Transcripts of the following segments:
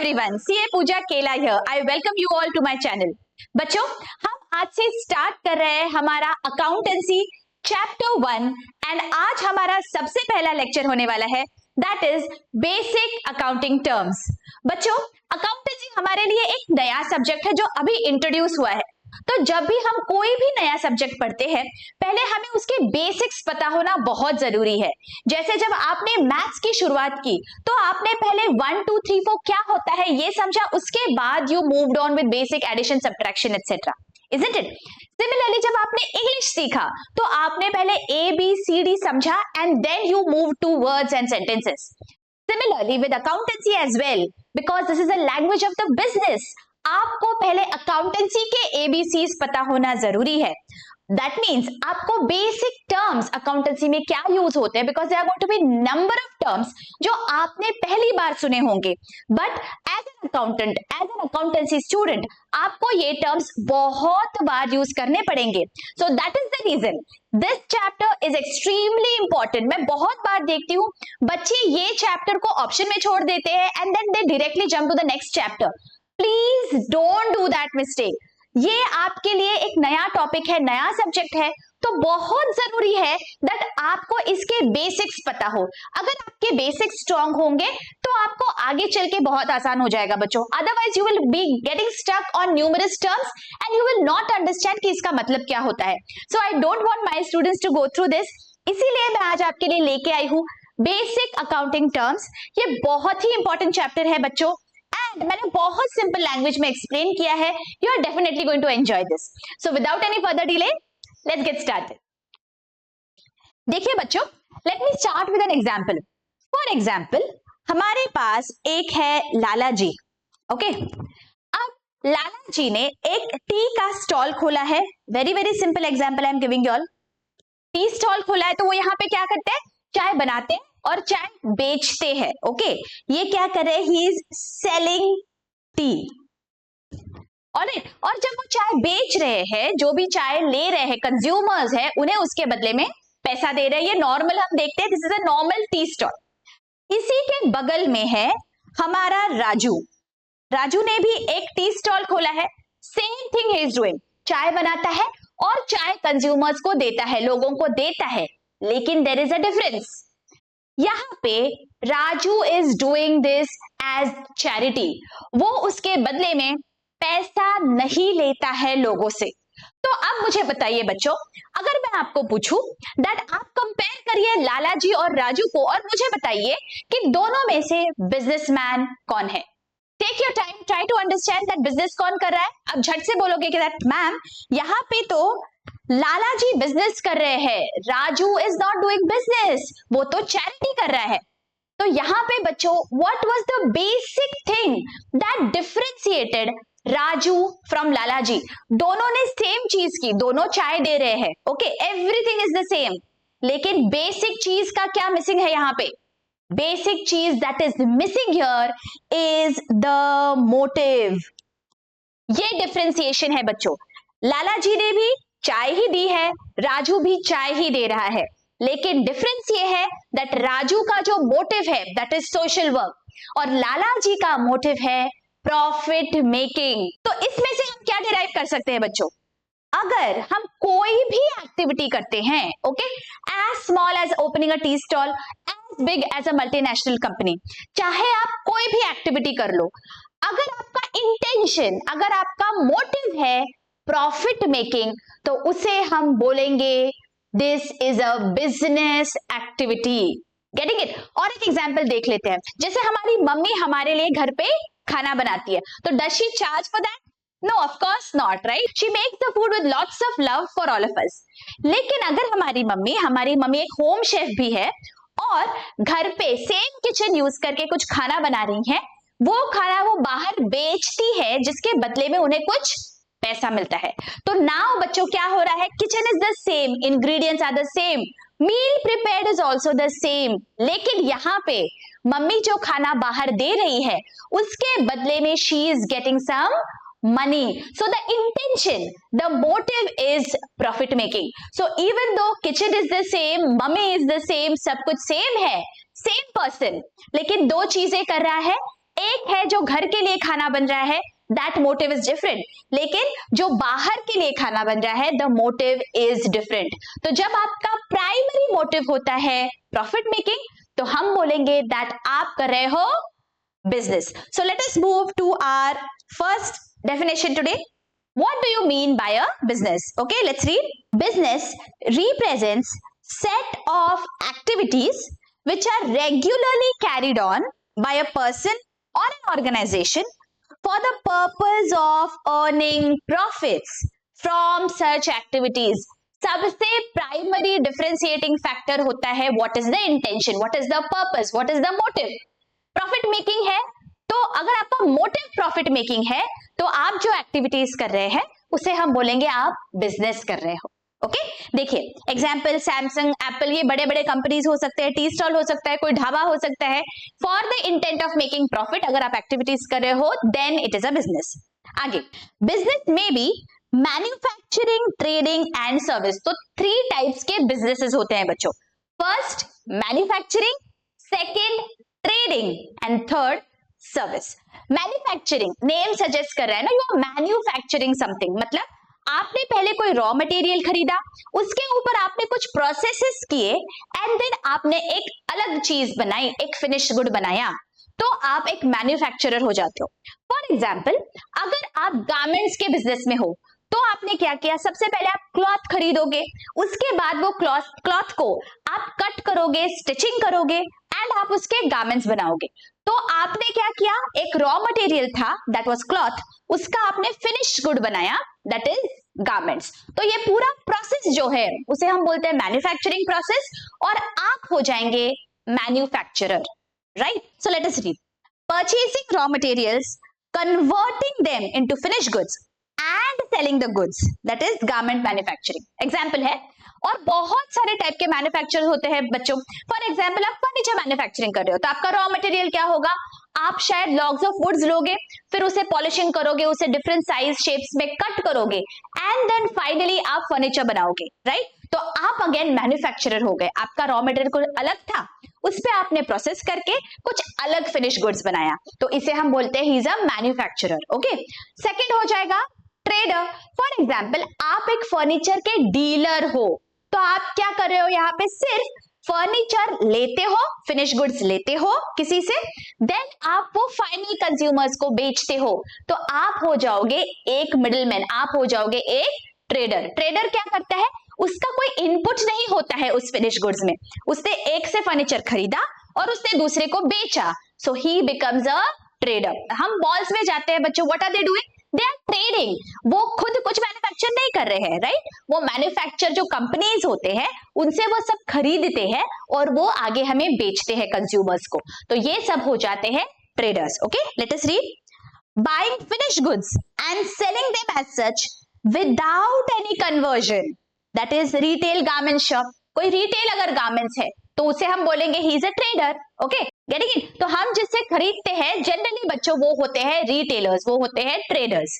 everyone, CA पूजा केला here. I welcome you all to my channel. बच्चों, हम आज से स्टार्ट कर रहे हैं हमारा अकाउंटेंसी चैप्टर 1 एंड आज हमारा सबसे पहला लेक्चर होने वाला है that is basic accounting terms. बच्चों, अकाउंटेंसी हमारे लिए एक नया सब्जेक्ट है जो अभी इंट्रोड्यूस हुआ है। तो जब भी हम कोई भी नया सब्जेक्ट पढ़ते हैं पहले हमें उसके बेसिक्स पता होना बहुत जरूरी है। जैसे जब आपने मैथ्स की शुरुआत की तो आपने पहले 1 2 3 4 क्या होता है ये समझा, उसके बाद you moved on with basic addition subtraction etcetera, isn't it? Similarly जब आपने इंग्लिश सीखा तो आपने पहले ABCD समझा and then you move to words and sentences. Similarly with accountancy as well, because this is a language of the business, आपको पहले accountancy के ABCs पता होना जरूरी है। That means आपको बेसिक टर्म्स अकाउंटेंसी में क्या यूज होते हैं, because there are going to be number of terms जो आपने पहली बार सुने होंगे, but as an accountant, as an accountancy student आपको ये टर्म्स बहुत बार यूज करने पड़ेंगे। So that is the reason this chapter is extremely important. मैं बहुत बार देखती हूँ बच्चे ये चैप्टर को ऑप्शन में छोड़ देते हैं and then they directly jump to the next chapter. Please don't do that mistake. ये आपके लिए एक नया टॉपिक है, नया सब्जेक्ट है, तो बहुत जरूरी है दैट आपको इसके बेसिक्स पता हो। अगर आपके बेसिक्स स्ट्रांग होंगे तो आपको आगे चल के बहुत आसान हो जाएगा बच्चों। Otherwise you will be getting stuck on numerous terms and you will not understand कि इसका मतलब क्या होता है। So I don't want my students to go through this, इसीलिए मैं आज आपके लिए लेके आई हूं बेसिक अकाउंटिंग टर्म्स। ये बहुत ही इंपॉर्टेंट चैप्टर है बच्चों एंड मैंने बहुत सिंपल लैंग्वेज में एक्सप्लेन किया है। You are definitely going to enjoy this. So without any further delay let's get started. देखिए बच्चों, let me start with an example. For example हमारे पास एक है लाला जी, ओके? अब लाला जी ने एक टी का स्टॉल खोला है। Very very simple example I am giving you all. Tea stall खोला है तो वो यहाँ पे क्या करते हैं, चाय बनाते हैं और चाय बेचते हैं, ओके? ये क्या कर रहे हैं, he is selling T, alright. और जब वो चाय बेच रहे हैं, जो भी चाय ले रहे हैं कंज्यूमर्स है, उन्हें उसके बदले में पैसा दे रहे हैं। ये नॉर्मल हम देखते हैं, this is a normal tea stall. इसी के बगल में है हमारा राजू। राजू ने भी एक टी स्टॉल खोला है, same thing he is doing, चाय बनाता है और चाय कंज्यूमर्स को देता है, लोगों को देता है। लेकिन देयर इज अ डिफरेंस, यहाँ पे Raju is doing this as charity, वो उसके बदले में पैसा नहीं लेता है लोगों से। तो अब मुझे बताइए बच्चों, अगर मैं आपको पूछूं दैट आप कंपेयर करिए लाला जी और राजू को और मुझे बताइए कि दोनों में से बिजनेसमैन कौन है। Take your time, try to understand that business कौन कर रहा है। अब झट से बोलोगे कि दैट मैम यहाँ पे तो लाला जी बिजनेस कर रहे हैं, Raju is not doing business, वो तो चैरिटी कर रहा है। तो यहाँ पे बच्चों what was the basic thing that differentiated Raju from Lala ji? दोनों ने सेम चीज की, दोनों चाय दे रहे हैं, okay, everything is the same, लेकिन बेसिक चीज का क्या मिसिंग है यहाँ पे? बेसिक चीज that is missing here is the motive. ये डिफरेंशिएशन है बच्चों। लाला जी ने भी चाय ही दी है, राजू भी चाय ही दे रहा है, लेकिन डिफरेंस ये है दैट राजू का जो मोटिव है दैट इज सोशल वर्क और लाला जी का मोटिव है प्रॉफिट मेकिंग। तो इसमें से हम क्या डिराइव कर सकते हैं बच्चों? अगर हम कोई भी एक्टिविटी करते हैं, okay, as small as opening a tea stall, as big as a multinational company, चाहे आप कोई भी एक्टिविटी कर लो, अगर आपका इंटेंशन, अगर आपका मोटिव है प्रॉफिट मेकिंग, तो उसे हम बोलेंगे this is a business activity. Getting it? और एक एग्जांपल देख लेते हैं। जैसे हमारी मम्मी हमारे लिए घर पे खाना बनाती है, तो does she charge for that? No, of course not, right? She makes the food with lots of love for all of us. लेकिन अगर हमारी मम्मी एक होम शेफ भी है और घर पे सेम किचन यूज करके कुछ खाना बना रही है, वो खाना वो बाहर बेचती है जिसके बदले में उन्हें कुछ पैसा मिलता है। तो नाउ बच्चों क्या हो रहा है, kitchen is the same, ingredients are the same, meal prepared is also the same, लेकिन यहाँ पे मम्मी जो खाना बाहर दे रही है उसके बदले में she is getting some money. So the intention, the motive is profit making. So even though kitchen is the same, mummy is the same, सब कुछ same है, same person, लेकिन दो चीजें कर रहा है. एक एक है जो घर के लिए खाना बन रहा है, दैट मोटिव इज डिफरेंट, लेकिन जो बाहर के लिए खाना बन रहा है, द मोटिव इज डिफरेंट। तो जब आपका प्राइमरी मोटिव होता है प्रॉफिट मेकिंग, तो हम बोलेंगे दैट आप कर रहे हो business. So let us move to our first definition today. What do you mean by a business? Okay, let's read. Business represents set of activities which are regularly carried on by a person or an organization for the purpose of earning profits from such activities. सबसे primary differentiating factor होता है what is the intention, what is the purpose, what is the motive. Profit making है, तो अगर आपका motive profit making है, तो आप जो एक्टिविटीज कर रहे हैं उसे हम बोलेंगे आप बिजनेस कर रहे हो। ओके, देखिए एग्जाम्पल सैमसंग, एप्पल, ये बड़े बड़े कंपनीज हो सकते हैं, टी स्टॉल हो सकता है, कोई ढाबा हो सकता है। For the intent of making profit अगर आप एक्टिविटीज कर रहे हो, then it is a business. आगे, बिजनेस में भी मैन्युफैक्चरिंग, ट्रेडिंग एंड सर्विस। तो 3 टाइप्स के बिजनेसेस होते हैं बच्चों। First manufacturing, second trading and third service. Manufacturing name suggest कर रहा है ना, यू आर मैन्युफैक्चरिंग समथिंग, मतलब आपने पहले कोई रॉ मटेरियल खरीदा, उसके ऊपर आपने कुछ प्रोसेसेस किए एंड देन आपने एक अलग चीज बनाई, एक फिनिश्ड गुड बनाया, तो आप एक मैन्युफैक्चरर हो जाते हो। फॉर एग्जाम्पल, अगर आप गारमेंट्स के बिजनेस में हो, तो आपने क्या किया, सबसे पहले आप क्लॉथ खरीदोगे, उसके बाद वो क्लॉथ को आप कट करोगे, स्टिचिंग करोगे एंड आप उसके गारमेंट्स बनाओगे। तो आपने क्या किया, एक रॉ मटेरियल था दैट वाज क्लॉथ, उसका आपने फिनिश्ड गुड बनाया दैट इज गारमेंट्स। तो ये पूरा प्रोसेस जो है उसे हम बोलते हैं मैन्युफैक्चरिंग प्रोसेस, और आप हो जाएंगे manufacturer, right? So let us read. Purchasing raw materials, converting them into finished goods and selling the goods, that is garment manufacturing. Example है, और बहुत सारे टाइप के मैन्युफैक्चर होते हैं बच्चों। फॉर एग्जाम्पल, आप फर्नीचर मैन्युफैक्चरिंग कर रहे हो, तो आपका रॉ मटेरियल क्या होगा, आप शायद लॉग्स ऑफ वुड्स लोगे, फिर उसे पॉलिशिंग करोगे, उसे डिफरेंट साइज शेप्स में कट करोगे एंड देन फाइनली आप फर्नीचर बनाओगे, राइट? तो आप अगेन मैन्युफैक्चरर हो गए। आपका रॉ मटेरियल कुछ अलग था, उस पे आपने प्रोसेस करके कुछ अलग फिनिश गुड्स बनाया, तो इसे हम बोलते हैं ही is a manufacturer. Okay, second हो जाएगा ट्रेडर। फॉर एग्जाम्पल, आप एक फर्नीचर के डीलर हो, तो आप क्या कर रहे हो, यहाँ पे सिर्फ फर्नीचर लेते हो, फिनिश गुड्स लेते हो किसी से, देन आप वो फाइनल कंज्यूमर्स को बेचते हो, तो आप हो जाओगे एक मिडिलमैन, आप हो जाओगे एक ट्रेडर। ट्रेडर क्या करता है, उसका कोई इनपुट नहीं होता है उस फिनिश गुड्स में, उसने एक से फर्नीचर खरीदा और उसने दूसरे को बेचा, so he becomes a trader. हम मॉल्स में जाते हैं बच्चों, what are they doing, they are trading. वो खुद कुछ मैन्युफैक्चर नहीं कर रहे हैं, राइट? वो मैन्युफैक्चर जो कंपनीज होते हैं उनसे वो सब खरीदते हैं और वो आगे हमें बेचते हैं कंज्यूमर्स को, तो ये सब हो जाते हैं traders. Okay, let us read. Buying finished goods and selling them as such without any conversion, that is retail garment shop. कोई रिटेल अगर गारमेंट्स है तो उसे हम बोलेंगे he is a trader. Okay, getting it? तो हम जिससे खरीदते हैं जनरली बच्चों वो होते हैं रिटेलर्स, वो होते हैं traders.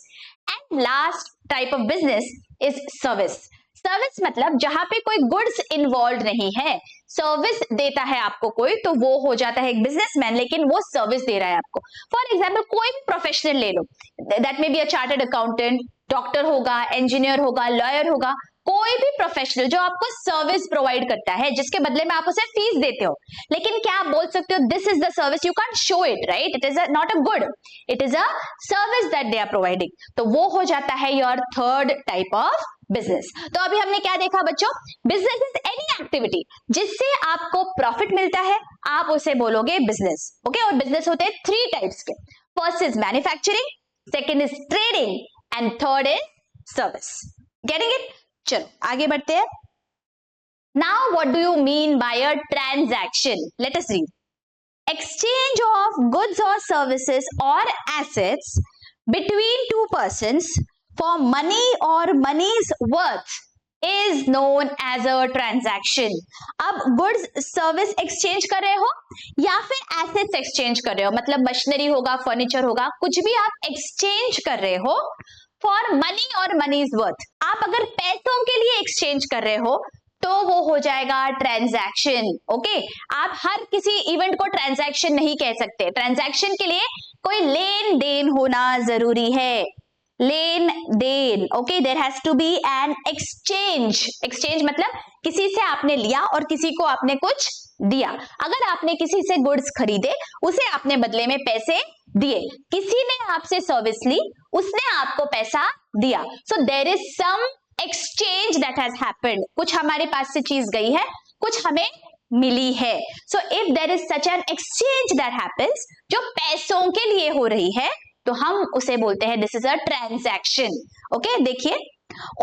And last type of business is service. Service मतलब जहां पे कोई गुड्स इन्वॉल्व नहीं है, सर्विस देता है आपको कोई, तो वो हो जाता है एक बिजनेसमैन, लेकिन वो सर्विस दे रहा है आपको। फॉर एग्जाम्पल, कोई भी प्रोफेशनल ले लो, that may be a chartered accountant, doctor होगा, इंजीनियर होगा, लॉयर होगा, कोई भी प्रोफेशनल जो आपको सर्विस प्रोवाइड करता है, जिसके बदले में आप उसे फीस देते हो, लेकिन क्या आप बोल सकते हो this is the service, you can show it, right? It is not a good, it is a service that they are providing, तो वो हो जाता है your third type of business. तो अभी हमने क्या देखा बच्चों, बिजनेस इज एनी एक्टिविटी जिससे आपको प्रॉफिट मिलता है, आप उसे बोलोगे बिजनेस। ओके, और बिजनेस होते हैं 3 टाइप्स के। First is manufacturing, second is trading and third is service. Getting it? चलो आगे बढ़ते हैं। Now what do you mean by a transaction? Late us read. Exchange of goods और सर्विसेज और assets between 2 persons for money or money's worth is known as a transaction। अब goods service exchange कर रहे हो या फिर assets exchange कर रहे हो, मतलब मशीनरी होगा, फर्नीचर होगा, कुछ भी आप एक्सचेंज कर रहे हो फॉर मनी और मनीज वर्थ। आप अगर पैसों के लिए एक्सचेंज कर रहे हो तो वो हो जाएगा ट्रांजैक्शन। ओके, आप हर किसी इवेंट को ट्रांजैक्शन नहीं कह सकते। ट्रांजैक्शन के लिए कोई लेन देन होना जरूरी है, लेन देन। Okay, there has to be an exchange. Exchange मतलब किसी से आपने लिया और किसी को आपने कुछ दिया। अगर आपने किसी से गुड्स खरीदे, उसे आपने बदले में पैसे दिए। किसी ने आपसे सर्विस ली, उसने आपको पैसा दिया। So there is some exchange that has happened. कुछ हमारे पास से चीज गई है, कुछ हमें मिली है। So if there is such an exchange that happens, जो पैसों के लिए हो रही है, तो हम उसे बोलते हैं this is a transaction. Okay, देखिए,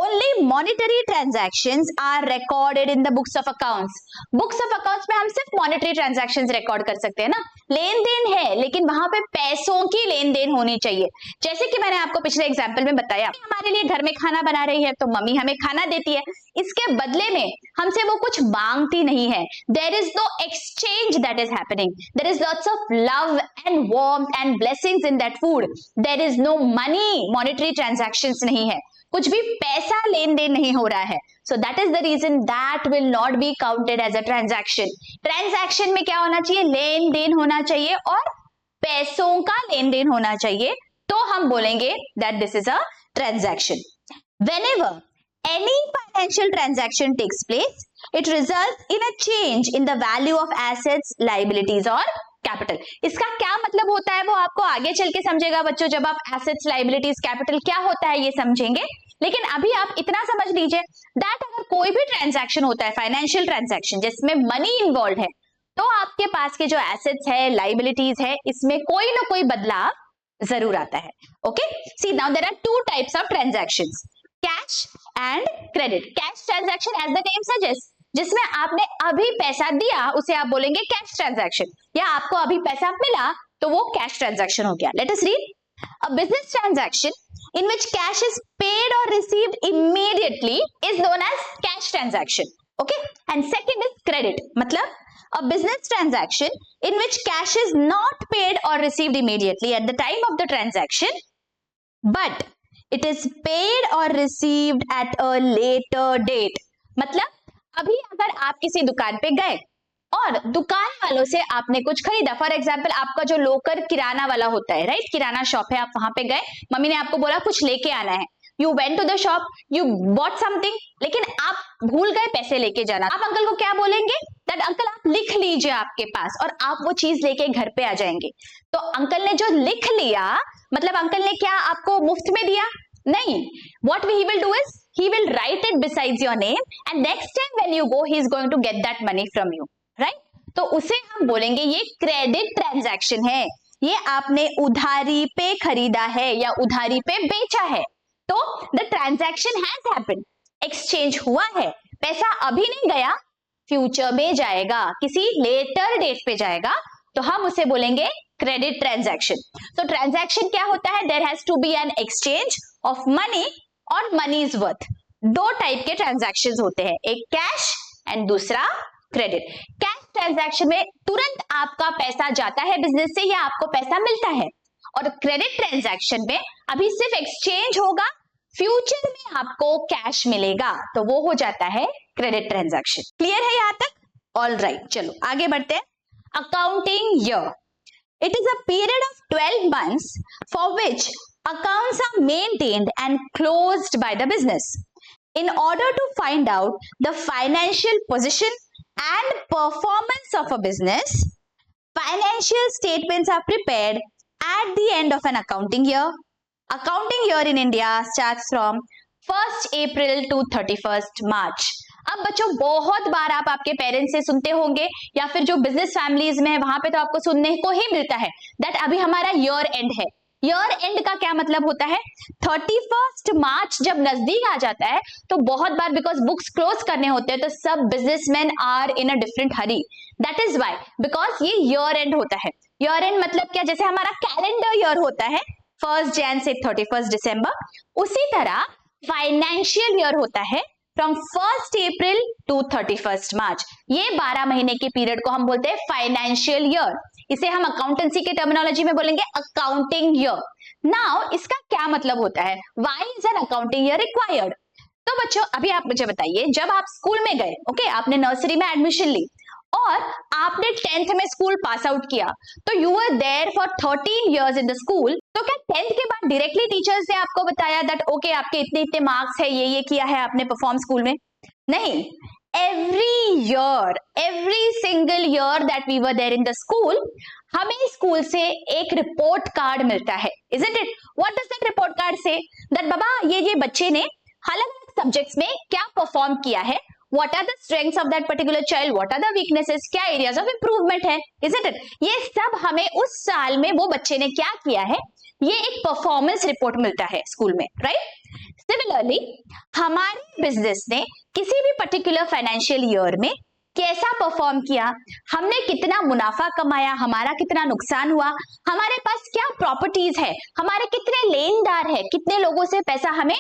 only monetary transactions are recorded in the books of accounts. books of accounts में हम सिर्फ monetary transactions record कर सकते हैं ना, लेन देन है लेकिन वहां पे पैसों की लेन देन होनी चाहिए। जैसे कि मैंने आपको पिछले एग्जाम्पल में बताया, हमारे लिए घर में खाना बना रही है तो मम्मी हमें खाना देती है, इसके बदले में हमसे वो कुछ मांगती नहीं है। there is no exchange that is happening. there is lots of love and warmth and blessings in that food. there is no money, monetary transactions नहीं है, कुछ भी पैसा लेन देन नहीं हो रहा है। So that is the reason that will not be counted as a transaction. Transaction में क्या होना चाहिए? लेन देन होना चाहिए और पैसों का लेन देन होना चाहिए, तो हम बोलेंगे that this is a transaction. whenever any financial transaction takes place, it results in a change in the value of assets, liabilities or capital. इसका क्या मतलब होता है वो आपको आगे चल के समझेगा बच्चों, जब आप एसेट्स, लाइबिलिटीज, कैपिटल क्या होता है ये समझेंगे। लेकिन अभी आप इतना समझ लीजिए दैट अगर कोई भी ट्रांजैक्शन होता है, फाइनेंशियल ट्रांजैक्शन जिसमें मनी इन्वॉल्व है, तो आपके पास के जो एसेट्स है, लाइबिलिटीज है, इसमें कोई ना कोई बदलाव जरूर आता है। Okay, see now there are two types of transactions, cash and credit. Cash transaction as the name suggest, जिसमें आपने अभी पैसा दिया उसे आप बोलेंगे कैश ट्रांजैक्शन, या आपको अभी पैसा मिला तो वो कैश ट्रांजैक्शन हो गया। Late us read. A business transaction in which cash is paid or received immediately is known as cash transaction. Okay, and second is credit, मतलब a business transaction in which cash is not paid or received immediately at the time of the transaction, but it is paid or received at a later date. मतलब अभी अगर आप किसी दुकान पे गए और दुकान वालों से आपने कुछ खरीदा, फॉर एग्जाम्पल आपका जो लोकल किराना वाला होता है, राइट, किराना शॉप है, आप वहां पे गए, मम्मी ने आपको बोला कुछ लेके आना है, you went to the shop, you bought something, लेकिन आप भूल गए पैसे लेके जाना। आप अंकल को क्या बोलेंगे? दैट अंकल आप लिख लीजिए आपके पास, और आप वो चीज लेके घर पे आ जाएंगे। तो अंकल ने जो लिख लिया, मतलब अंकल ने क्या आपको मुफ्त में दिया? नहीं। what he will do is he will write it besides your name and next time when you go he is going to get that money from you, right? तो उसे हम बोलेंगे ये क्रेडिट ट्रांजैक्शन है, ये आपने उधारी पे खरीदा है या उधारी पे बेचा है, तो the transaction has happened, exchange हुआ है, पैसा अभी नहीं गया, फ्यूचर में जाएगा, किसी लेटर डेट पे जाएगा, तो हम उसे बोलेंगे क्रेडिट ट्रांजैक्शन। तो ट्रांजैक्शन क्या होता है? There has to be an exchange of money और मनीज वर्थ। दो टाइप के ट्रांजैक्शंस होते हैं, एक कैश एंड दूसरा क्रेडिट। कैश ट्रांजैक्शन में तुरंत आपका पैसा जाता है बिजनेस से या आपको पैसा मिलता है, और क्रेडिट ट्रांजैक्शन में अभी सिर्फ एक्सचेंज होगा, फ्यूचर में आपको कैश मिलेगा, तो वो हो जाता है क्रेडिट ट्रांजैक्शन। क्लियर है यहां तक? ऑल राइट, चलो आगे बढ़ते हैं। Accounting year, it is a period of 12 months for which accounts are maintained and closed by the business. In order to find out the financial position and performance of a business, financial statements are prepared at the end of an accounting year. Accounting year in India starts from 1st April to 31st March. अब बच्चों बहुत बार आप आपके parents से सुनते होंगे या फिर जो बिजनेस फैमिलीज में है वहां पे तो आपको सुनने को ही मिलता है दैट अभी हमारा ईयर एंड है। ईयर एंड का क्या मतलब होता है? 31st मार्च जब नजदीक आ जाता है तो बहुत बार बिकॉज बुक्स क्लोज करने होते हैं तो सब businessman are in a different hurry, that is why, because ये ईयर एंड होता है। ईयर एंड मतलब क्या? जैसे हमारा कैलेंडर ईयर होता है 1st जैन से 31st दिसंबर, उसी तरह फाइनेंशियल ईयर होता है from 1st April to 31st मार्च। ये 12 महीने के पीरियड को हम बोलते हैं फाइनेंशियल ईयर। इसे हम अकाउंटेंसी के टर्मिनोलॉजी में बोलेंगे अकाउंटिंग ईयर। नाउ इसका क्या मतलब होता है? Why is an accounting year required? तो बच्चों अभी आप मुझे बताइए, जब आप स्कूल में गए, ओके, आपने नर्सरी में एडमिशन ली और आपने 10th में स्कूल पास आउट किया, तो you were there for 13 years in the school. तो क्या 10th के बाद डायरेक्टली टीचर्स ने आपको बताया दैट ओके आपके इतने इतने मार्क्स है, ये किया है आपने परफॉर्म स्कूल में? नहीं, every single year that we were there in the school, हमें स्कूल से एक रिपोर्ट कार्ड मिलता है, isn't it? What does that report card say? That बाबा ये बच्चे ने अलग अलग सब्जेक्ट्स में क्या परफॉर्म किया है, what are the strengths of that particular child, what are the weaknesses, क्या एरियाज ऑफ इंप्रूवमेंट है, isn't it? ये सब हमें उस साल में वो बच्चे ने क्या किया है, ये एक परफॉर्मेंस रिपोर्ट मिलता है स्कूल में, राइट? सिमिलरली हमारे बिजनेस ने किसी भी पर्टिकुलर फाइनेंशियल ईयर में कैसा परफॉर्म किया, हमने कितना मुनाफा कमाया, हमारा कितना नुकसान हुआ, हमारे पास क्या प्रॉपर्टीज है, हमारे कितने लेनदार है, कितने लोगों से पैसा हमें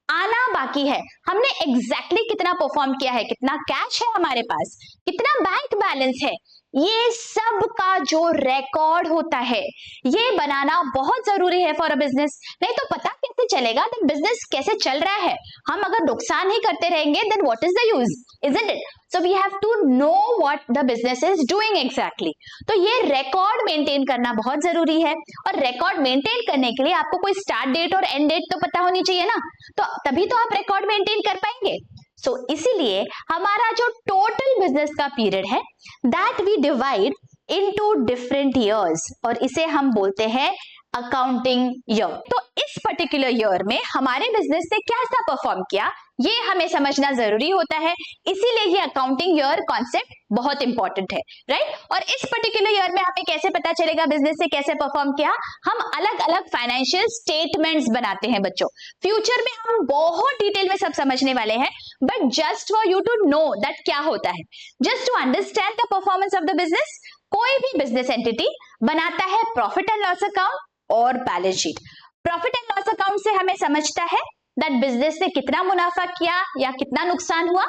आना बाकी है, हमने एग्जैक्टली कितना परफॉर्म किया है, कितना कैश है हमारे पास, कितना बैंक बैलेंस है, ये सब का जो रिकॉर्ड होता है ये बनाना बहुत जरूरी है फॉर अ बिजनेस। नहीं तो पता कैसे चलेगा कि बिजनेस कैसे चल रहा है? हम अगर नुकसान ही करते रहेंगे then what is the use, isn't it? So we have to know what the business is doing exactly. तो ये रिकॉर्ड मेंटेन करना बहुत जरूरी है, और रिकॉर्ड मेंटेन करने के लिए आपको कोई स्टार्ट डेट और एंड डेट तो पता होनी चाहिए ना, तो तभी तो आप रिकॉर्ड मेंटेन कर पाएंगे। सो इसीलिए हमारा जो टोटल बिजनेस का पीरियड है that we divide into different years, और इसे हम बोलते हैं अकाउंटिंग ईयर। तो इस पर्टिकुलर ईयर में हमारे बिजनेस ने कैसा परफॉर्म किया ये हमें समझना जरूरी होता है, इसीलिए ये अकाउंटिंग ईयर कॉन्सेप्ट बहुत इंपॉर्टेंट है, राइट? और इस पर्टिकुलर ईयर में हमें कैसे पता चलेगा बिजनेस ने कैसे परफॉर्म किया? हम अलग अलग फाइनेंशियल स्टेटमेंट्स बनाते हैं बच्चों। फ्यूचर में हम बहुत डिटेल में सब समझने वाले हैं, but just for you to know that क्या होता है, just to understand the performance of the business, कोई भी बिजनेस एंटिटी बनाता है प्रॉफिट एंड लॉस अकाउंट और balance sheet. Profit and loss account से हमें समझता है दैट बिजनेस ने कितना मुनाफा किया या कितना नुकसान हुआ,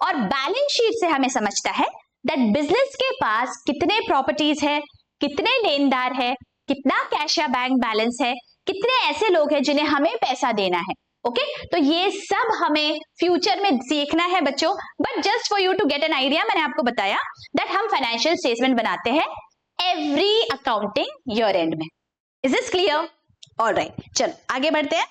और बैलेंस शीट से हमें समझता है दैट बिजनेस के पास कितने प्रॉपर्टीज है, कितने लेनदार है, कितना कैश या बैंक बैलेंस है, कितने ऐसे लोग हैं जिन्हें हमें पैसा देना है। ओके तो ये सब हमें फ्यूचर में सीखना है बच्चों, but just for you to get an idea मैंने आपको बताया दैट हम फाइनेंशियल स्टेटमेंट बनाते हैं एवरी अकाउंटिंग ईयर एंड में। Is this clear? ऑलराइट, चलो आगे बढ़ते हैं।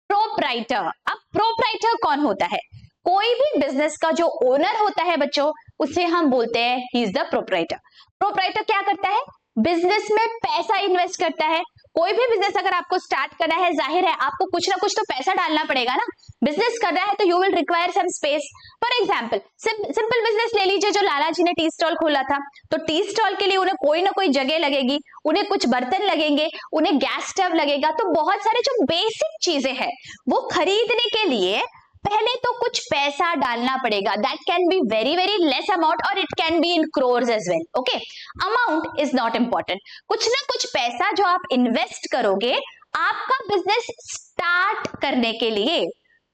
प्रोप्राइटर। अब प्रोप्राइटर कौन होता है? कोई भी बिजनेस का जो ओनर होता है बच्चों उसे हम बोलते हैं he is the proprietor. Proprietor क्या करता है? बिजनेस में पैसा इन्वेस्ट करता है। कोई भी बिजनेस अगर आपको स्टार्ट करना है, जाहिर है आपको कुछ ना कुछ तो पैसा डालना पड़ेगा ना। बिजनेस कर रहा है तो you will require some space. For example simple business ले लीजिए, जो लाला जी ने टी स्टॉल खोला था, तो टी स्टॉल के लिए उन्हें कोई ना कोई जगह लगेगी, उन्हें कुछ बर्तन लगेंगे, उन्हें गैस स्टव लगेगा, तो बहुत सारे जो बेसिक चीजें हैं वो खरीदने के लिए पहले तो कुछ पैसा डालना पड़ेगा। That can be very very less amount और it can be in crores as well. Okay, amount is not important, कुछ ना कुछ पैसा जो आप इन्वेस्ट करोगे आपका बिजनेस स्टार्ट करने के लिए,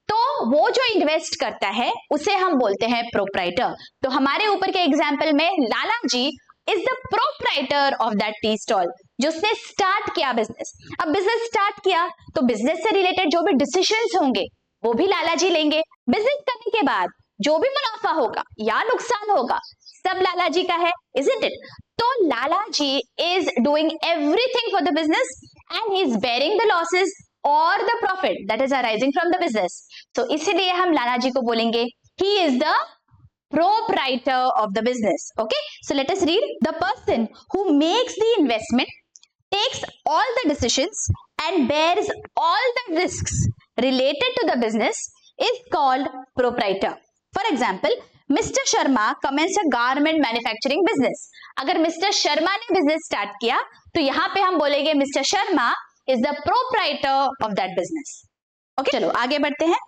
तो वो जो इन्वेस्ट करता है उसे हम बोलते हैं प्रोप्राइटर। तो हमारे ऊपर के एग्जाम्पल में Lala ji is the proprietor of that tea stall, जिसने स्टार्ट किया बिजनेस। अब बिजनेस स्टार्ट किया तो बिजनेस से रिलेटेड जो भी डिसीजंस होंगे वो भी लाला जी लेंगे। बिजनेस करने के बाद जो भी मुनाफा होगा या नुकसान होगा सब लाला जी का है, isn't it? तो लाला जी is doing everything for the business and he is bearing the losses or the profit that is arising from the business. So इसीलिए हम लाला जी को बोलेंगे he is the proprietor of the business. Okay, so let us read. The person who makes the investment, takes all the decisions and bears all the risks related to the business is called proprietor. For example, Mr. Sharma commenced a garment manufacturing business. अगर mister Sharma ने business start किया तो यहाँ पे हम बोलेंगे mister Sharma is the proprietor of that business. Okay, चलो आगे बढ़ते हैं।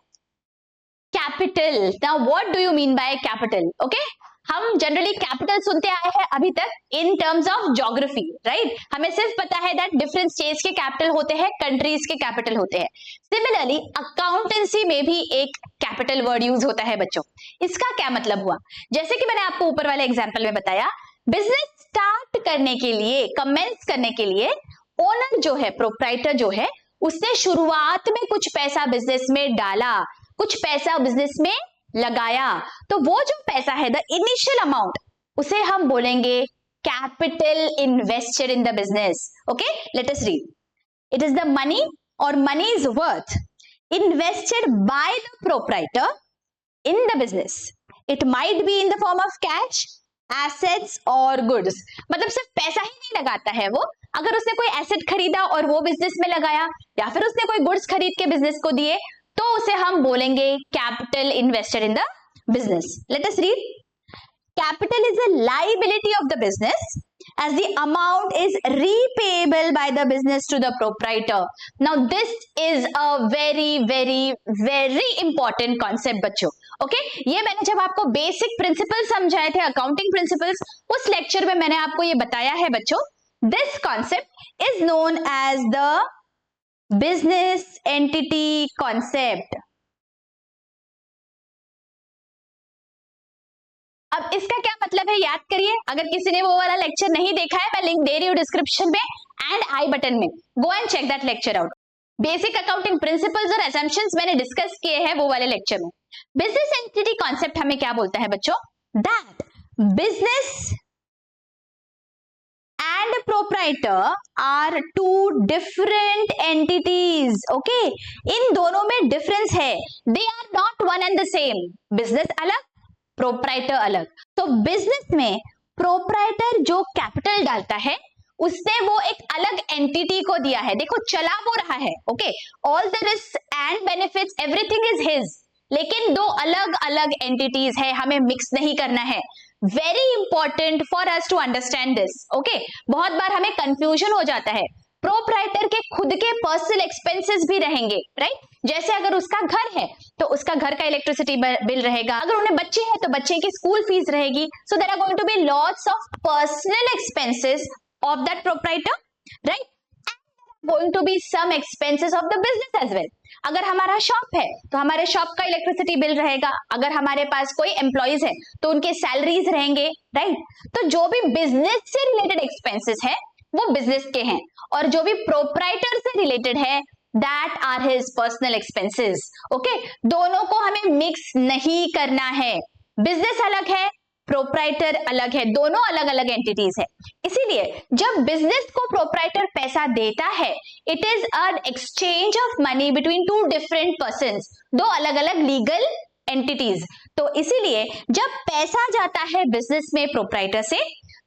Capital. Now what do you mean by capital? Okay, हम जनरली कैपिटल सुनते आए हैं अभी तक in terms of geography, right? हमें सिर्फ पता है दैट डिफरेंट स्टेट्स के कैपिटल होते हैं, कंट्रीज के कैपिटल होते हैं। सिमिलरली अकाउंटेंसी में भी एक कैपिटल वर्ड यूज होता है बच्चों। इसका क्या मतलब हुआ? जैसे कि मैंने आपको ऊपर वाले एग्जांपल में बताया, बिजनेस स्टार्ट करने के लिए, कमेंस करने के लिए ओनर जो है, प्रोप्राइटर जो है, उसने शुरुआत में कुछ पैसा बिजनेस में डाला, कुछ पैसा बिजनेस में लगाया, तो वो जो पैसा है द इनिशियल अमाउंट, उसे हम बोलेंगे capital invested in the business. Okay, let us read. It is the money और money is worth invested by the proprietor in the business. It might be in the form of cash, assets or goods. मतलब सिर्फ पैसा ही नहीं लगाता है वो, अगर उसने कोई एसेट खरीदा और वो बिजनेस में लगाया, या फिर उसने कोई गुड्स खरीद के बिजनेस को दिए, तो उसे हम बोलेंगे capital invested in the business. Late us read. Capital is a liability of the business as the amount is repayable by the business to the proprietor. Now this is a very important concept बच्चों. Okay? ये मैंने जब आपको basic principle समझाए थे, accounting principles, उस lecture में मैंने आपको ये बताया है बच्चों. This concept is known as the business entity concept. अब इसका क्या मतलब है याद करिए. अगर किसी ने वो वाला लेक्चर नहीं देखा है, मैं लिंक दे रही हूँ डिस्क्रिप्शन में एंड आई बटन में. Go and check that lecture out. Basic accounting principles और असम्पशंस मैंने डिस्कस किए हैं वो वाले लेक्चर में. बिजनेस एंटिटी कॉन्सेप्ट हमें क्या बोलता है बच्चों? That business and proprietor are two different entities. Okay, इन दोनों में डिफरेंस है. They are not one and the same. Business अलग, प्रोप्राइटर अलग. तो बिजनेस में प्रोप्राइटर जो कैपिटल डालता है, उसने वो एक अलग एंटिटी को दिया है. देखो चला वो रहा है. Okay, all the risk and benefits everything is his, लेकिन दो अलग अलग एंटिटीज है, हमें मिक्स नहीं करना है. Very important for us to understand this. Okay, बहुत बार हमें कंफ्यूजन हो जाता है. प्रोप्राइटर के खुद के पर्सनल एक्सपेंसेस भी रहेंगे, राइट? जैसे अगर उसका घर है तो उसका घर का इलेक्ट्रिसिटी बिल रहेगा, अगर उन्हें बच्चे हैं तो बच्चे की स्कूल फीस रहेगी. So there are going to be lots of personal expenses of that proprietor, right? And going to be some expenses of the business as well. अगर हमारा शॉप है तो हमारे शॉप का इलेक्ट्रिसिटी बिल रहेगा, अगर हमारे पास कोई एम्प्लॉइज है तो उनके सैलरीज रहेंगे, राइट? तो जो भी बिजनेस से रिलेटेड एक्सपेंसेस है वो बिजनेस के हैं, और जो भी प्रोप्राइटर से रिलेटेड है that are his personal expenses. Okay, दोनों को हमें मिक्स नहीं करना है. बिजनेस अलग है, प्रोप्राइटर अलग है, दोनों अलग अलग एंटिटीज है. इसीलिए जब बिजनेस को प्रोप्राइटर पैसा देता है, it is an exchange of money between two different persons, दो अलग अलग लीगल एंटिटीज. तो इसीलिए जब पैसा जाता है बिजनेस में प्रोप्राइटर से,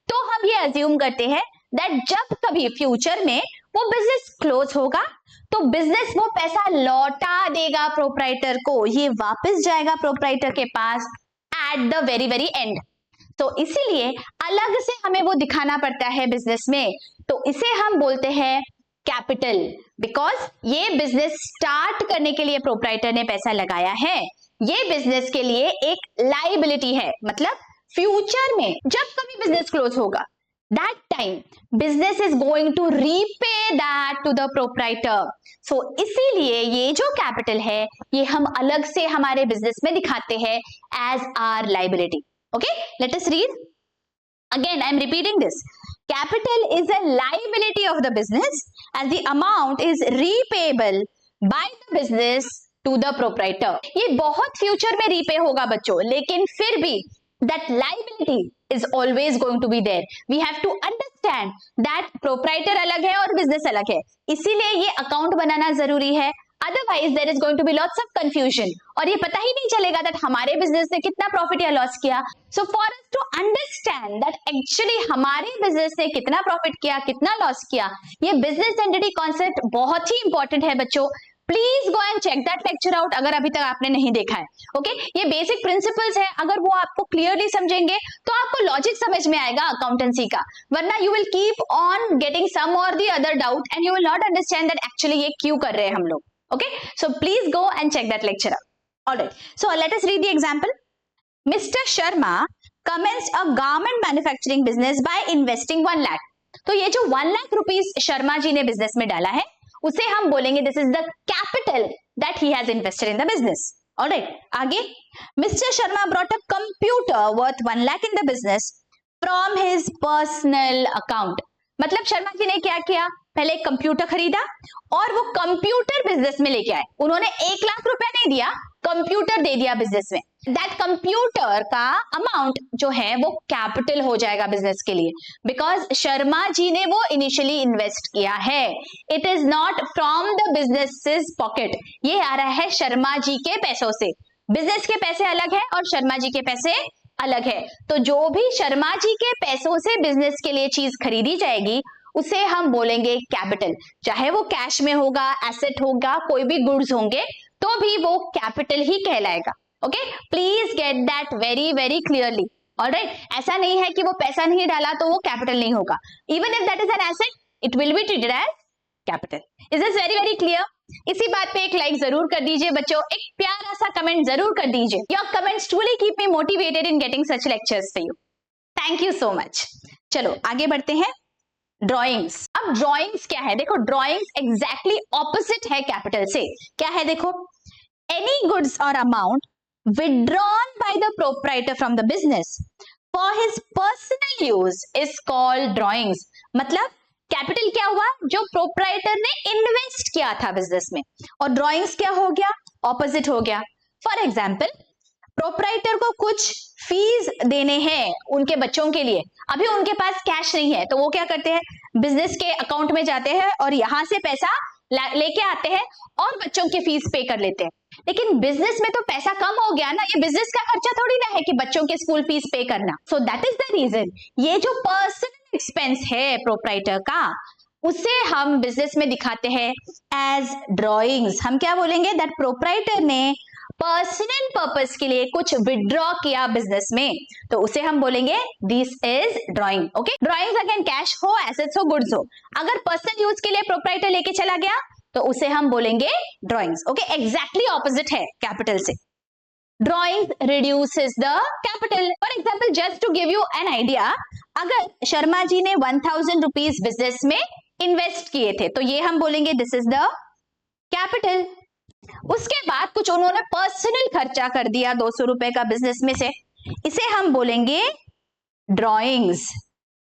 तो हम ये अज्यूम करते हैं दैट जब कभी फ्यूचर में वो बिजनेस क्लोज होगा तो बिजनेस वो पैसा लौटा देगा प्रोप्राइटर को, ये वापस जाएगा प्रोप्राइटर के पास एट द वेरी एंड. तो इसीलिए अलग से हमें वो दिखाना पड़ता है बिजनेस में. तो इसे हम बोलते हैं कैपिटल, बिकॉज ये बिजनेस स्टार्ट करने के लिए प्रोप्राइटर ने पैसा लगाया है. ये बिजनेस के लिए एक लायबिलिटी है, मतलब फ्यूचर में जब कभी बिजनेस क्लोज होगा, that time business is going to repay that to the proprietor. So इसीलिए ये जो कैपिटल है ये हम अलग से हमारे बिजनेस में दिखाते हैं as our liability. Okay, let us read again. I am repeating this. Capital is a liability of the business as the amount is repayable by the business to the proprietor. ये बहुत future में repay होगा बच्चों, लेकिन फिर भी that liability is always going to be there. We have to understand that proprietor अलग है और business अलग है, इसीलिए ये अकाउंट बनाना जरूरी है. Otherwise there is going to be lots of confusion और ये पता ही नहीं चलेगा that हमारे बिजनेस ने कितना प्रॉफिट या लॉस किया. So for us to understand that actually हमारे बिजनेस ने कितना प्रॉफिट किया, कितना लॉस किया, ये बिजनेस एंटिटी कॉन्सेप्ट बहुत ही इंपॉर्टेंट है बच्चों. Please go and check that lecture out अगर अभी तक आपने नहीं देखा है. ओके, ये बेसिक प्रिंसिपल्स है, अगर वो आपको क्लियरली समझेंगे तो आपको लॉजिक समझ में आएगा अकाउंटेंसी का. वरना you will keep on getting some और the other doubt and you will not understand that actually ये क्यों कर रहे हैं हम लोग. Okay, so please go and check that lecture out. Alright, so let us read the example. Mister Sharma commenced a garment manufacturing business by investing 1 lakh. तो ये जो 1 लाख रुपीस शर्मा जी ने बिजनेस में डाला है, उसे हम बोलेंगे this is the capital that he has invested in the business. Alright, आगे. Mister Sharma brought a computer worth 1 lakh in the business from his personal account. मतलब शर्मा जी ने क्या किया, पहले एक कंप्यूटर खरीदा और वो कंप्यूटर बिजनेस में लेके आए. उन्होंने 1 लाख रुपया नहीं दिया, कंप्यूटर दे दिया बिजनेस में, दैट कंप्यूटर का अमाउंट जो है वो कैपिटल हो जाएगा बिजनेस के लिए, बिकॉज शर्मा जी ने वो इनिशियली इन्वेस्ट किया है. It is not from the business pocket, ये आ रहा है शर्मा जी के पैसों से. बिजनेस के पैसे अलग है और शर्मा जी के पैसे अलग है. तो जो भी शर्मा जी के पैसों से बिजनेस के लिए चीज खरीदी जाएगी उसे हम बोलेंगे कैपिटल. चाहे वो कैश में होगा, एसेट होगा, कोई भी गुड्स होंगे, तो भी वो कैपिटल ही कहलाएगा. Okay, please get that very very clearly. Alright, ऐसा नहीं है कि वो पैसा नहीं डाला तो वो कैपिटल नहीं होगा. Even if that is an asset, it will be treated as capital. Is this very very clear? इसी बात पे एक लाइक जरूर कर दीजिए बच्चों, एक प्यारा सा कमेंट जरूर कर दीजिए. Your comments truly keep me motivated in getting such lectures for you. Thank you so much. चलो आगे बढ़ते हैं. ड्रॉइंग्स. अब ड्रॉइंग्स क्या है? देखो, ड्रॉइंग्स एग्जैक्टली ऑपोजिट है कैपिटल से. क्या है? देखो, एनी गुड्स और amount withdrawn by the proprietor from the business for his personal use is called drawings. मतलब कैपिटल क्या हुआ? जो प्रोप्राइटर ने इन्वेस्ट किया था बिजनेस में, और ड्रॉइंग्स क्या हो गया? ऑपोजिट हो गया. फॉर एग्जाम्पल, प्रोप्राइटर को कुछ फीस देने हैं उनके बच्चों के लिए, अभी उनके पास कैश नहीं है, तो वो क्या करते हैं? बिजनेस के अकाउंट में जाते हैं और यहां से पैसा लेके आते हैं और बच्चों की फीस पे कर लेते हैं. लेकिन बिजनेस में तो पैसा कम हो गया ना, ये बिजनेस का खर्चा थोड़ी ना है कि बच्चों के स्कूल फीस पे करना. So that is the reason, ये जो पर्सनल एक्सपेंस है प्रोप्राइटर का, उसे हम बिजनेस में दिखाते हैं एज ड्रॉइंग्स. हम क्या बोलेंगे? दैट प्रोप्राइटर ने पर्सनल पर्पस के लिए कुछ विड्रॉ किया बिजनेस में, तो उसे हम बोलेंगे this is drawing. Okay, drawings again cash हो, एसेट्स हो, गुड्स हो. अगर पर्सनल यूज के लिए प्रोप्राइटर लेके चला गया तो उसे हम बोलेंगे ड्रॉइंग्स. ओके, एग्जैक्टली ऑपोजिट है कैपिटल से. Drawings reduces the capital. For example, just to give you an idea, अगर शर्मा जी ने 1000 रुपीज बिजनेस में इन्वेस्ट किए थे तो ये हम बोलेंगे दिस इज द कैपिटल. उसके बाद कुछ उन्होंने पर्सनल खर्चा कर दिया 200 रुपए का बिजनेस में से, इसे हम बोलेंगे drawings.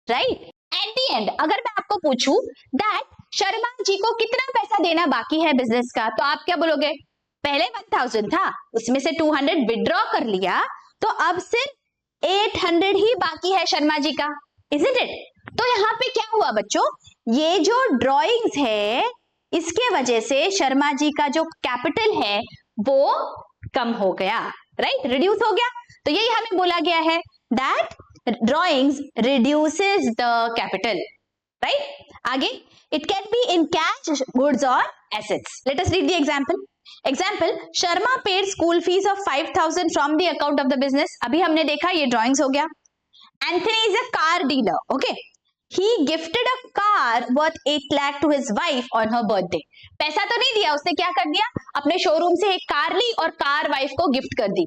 Right? At the end अगर मैं आपको पूछूं दैट शर्मा जी को कितना पैसा देना बाकी है बिजनेस का, तो आप क्या बोलोगे? पहले 1000 था, उसमें से 200 विड्रॉ कर लिया, तो अब सिर्फ 800 ही बाकी है शर्मा जी का. Isn't it? तो यहाँ पे क्या हुआ बच्चों? ये जो ड्रॉइंग्स है इसके वजह से शर्मा जी का जो कैपिटल है वो कम हो गया. राइट? रिड्यूस हो गया. तो यही हमें बोला गया है that drawings reduces the capital. Right? आगे, it can be in cash, goods or assets. Let us read the example. Example, Sharma paid school fees of 5000 from the account of the business. अभी हमने देखा ये drawings हो गया. Anthony is a car dealer. Okay. He gifted a car worth 8 lakh to his wife on her birthday. पैसा तो नहीं दिया, उसने क्या कर दिया? अपने शोरूम से एक कार ली और कार वाइफ को गिफ्ट कर दी.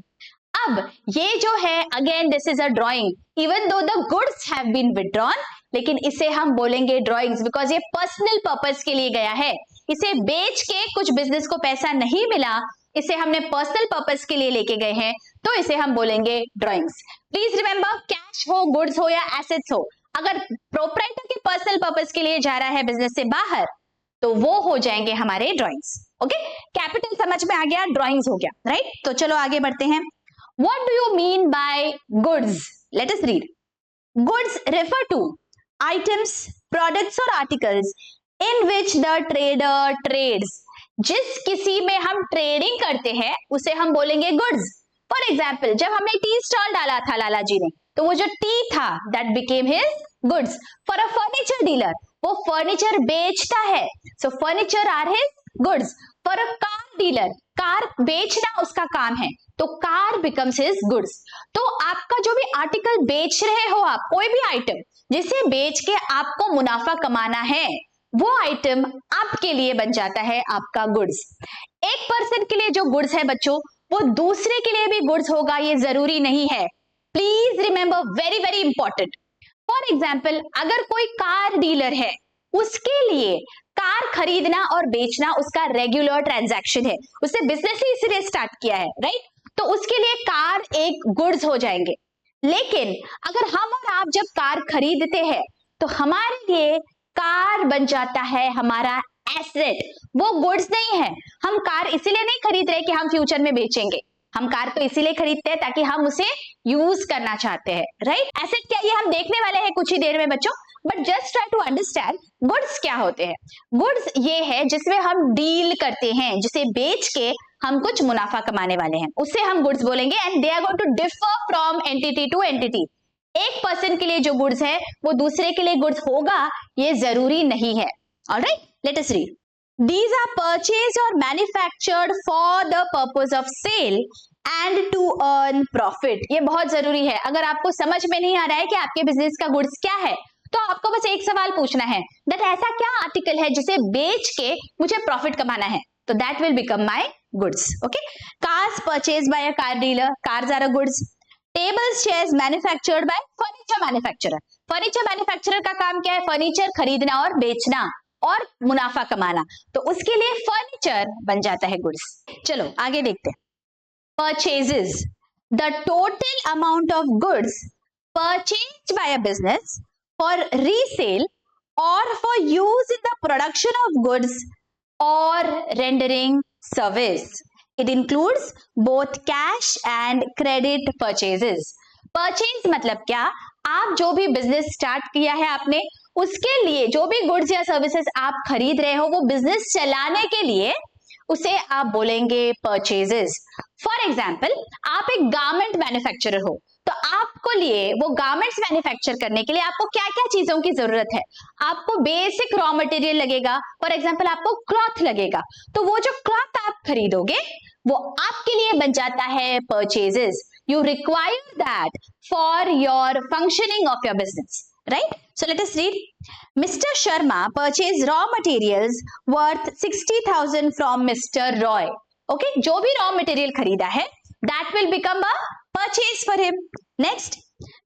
अब ये जो है again this is a drawing, even though the goods have been withdrawn, लेकिन इसे हम बोलेंगे ड्रॉइंग्स बिकॉज ये पर्सनल पर्पस के लिए गया है. इसे बेच के कुछ बिजनेस को पैसा नहीं मिला, इसे हमने पर्सनल पर्पस के लिए लेके गए हैं, तो इसे हम बोलेंगे ड्रॉइंग्स. प्लीज रिमेंबर, कैश हो, गुड्स हो या एसेट्स हो, अगर प्रोप्राइटर के पर्सनल पर्पस के लिए जा रहा है बिजनेस से बाहर तो वो हो जाएंगे हमारे ड्रॉइंग्स. ओके, कैपिटल समझ में आ गया, ड्रॉइंग्स हो गया. राइट? तो चलो आगे बढ़ते हैं. What do you mean by goods? Let us read. Goods refer to items, products or articles in which the trader trades. जिस किसी में हम ट्रेडिंग करते हैं उसे हम बोलेंगे गुड्स. फॉर एग्जाम्पल, जब हमने टी स्टॉल डाला था लाला जी ने, तो वो जो टी था that became his goods. For a furniture dealer, वो फर्नीचर बेचता है, so furniture are his goods. For a car dealer, car बेचना उसका काम है, तो कार बिकम्स हिज गुड्स. तो आपका जो भी आर्टिकल बेच रहे हो आप, कोई भी आइटम जिसे बेच के आपको मुनाफा कमाना है, वो आइटम आपके लिए बन जाता है आपका गुड्स. एक पर्सन के लिए जो गुड्स है बच्चों, वो दूसरे के लिए भी गुड्स होगा ये जरूरी नहीं है. Please remember, very very important. For example, अगर कोई कार डीलर है, उसके लिए कार खरीदना और बेचना उसका रेगुलर ट्रांजैक्शन है, उसने बिजनेस ही इसीलिए स्टार्ट किया है. राइट? तो उसके लिए कार एक गुड्स हो जाएंगे. लेकिन अगर हम और आप जब कार खरीदते हैं तो हमारे लिए कार बन जाता है हमारा एसेट, वो गुड्स नहीं है। हम कार इसीलिए नहीं खरीद रहे कि हम फ्यूचर में बेचेंगे, हम कार तो इसीलिए खरीदते हैं ताकि हम उसे यूज करना चाहते हैं, राइट। एसेट क्या, ये हम देखने वाले हैं कुछ ही देर में बच्चों, but just try to understand goods क्या होते हैं। गुड्स ये है जिसमें हम डील करते हैं, जिसे बेच के हम कुछ मुनाफा कमाने वाले हैं, उससे हम गुड्स बोलेंगे। And they are going to differ from entity to entity. एक पर्सन के लिए जो गुड्स है वो दूसरे के लिए गुड्स होगा ये जरूरी नहीं है। Alright, late us read. These are purchased or manufactured for the purpose of sale and to earn profit। ये बहुत जरूरी है। अगर आपको समझ में नहीं आ रहा है कि आपके बिजनेस का गुड्स क्या है, तो आपको बस एक सवाल पूछना है, दैट ऐसा क्या आर्टिकल है जिसे बेच के मुझे प्रॉफिट कमाना है, तो that will become my goods. Okay, cars purchase by a car dealer, cars are a goods. Tables chairs manufactured by furniture manufacturer, furniture manufacturer का काम क्या है, फर्नीचर खरीदना और बेचना और मुनाफा कमाना, तो उसके लिए फर्नीचर बन जाता है गुड्स। चलो आगे देखते हैं। Purchases, the total amount of goods purchased by a business for resale और for use in the production of goods और rendering service. It includes both cash and credit purchases. Purchase मतलब क्या, आप जो भी बिजनेस स्टार्ट किया है आपने, उसके लिए जो भी गुड्स या सर्विसेज आप खरीद रहे हो वो बिजनेस चलाने के लिए, उसे आप बोलेंगे परचेजेस। फॉर एग्जाम्पल, आप एक गारमेंट मैन्युफैक्चरर हो, तो आपको लिए वो गारमेंट्स मैन्युफैक्चर करने के लिए आपको क्या क्या चीजों की जरूरत है, आपको बेसिक रॉ मटेरियल लगेगा। फॉर एग्जाम्पल, आपको क्लॉथ लगेगा, तो वो जो क्लॉथ आप खरीदोगे वो आपके लिए बन जाता है purchases. You require that for your functioning of your business, right? So let us read. Mr. Sharma purchased raw materials worth 60,000 from Mr. Roy. Okay, जो भी raw material खरीदा है, that will become a purchase for him. Next,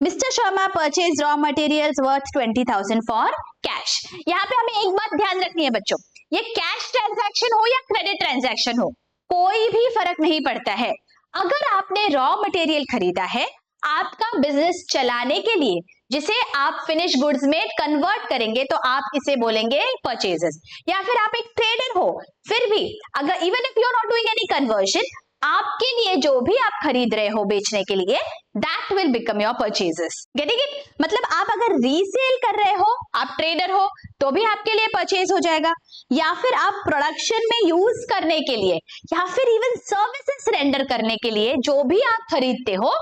Mr. Sharma purchased raw materials worth 20,000 for cash. यहाँ पे हमें एक बात ध्यान रखनी है बच्चों, ये कैश ट्रांजैक्शन हो या क्रेडिट ट्रांजैक्शन हो, कोई भी फर्क नहीं पड़ता है। अगर आपने रॉ मटेरियल खरीदा है आपका बिजनेस चलाने के लिए, जिसे आप फिनिश गुड्स में कन्वर्ट करेंगे, तो आप इसे बोलेंगे परचेजेस। या फिर आप एक ट्रेडर हो, फिर भी अगर even if you are not doing any conversion, आपके लिए जो भी आप खरीद रहे हो बेचने के लिए, that will become your purchases. Getting it? मतलब आप अगर रीसेल कर रहे हो, आप ट्रेडर हो, तो भी आपके लिए परचेज हो जाएगा, या फिर आप प्रोडक्शन में यूज करने के लिए, या फिर इवन सर्विसेज रेंडर करने के लिए जो भी आप खरीदते हो,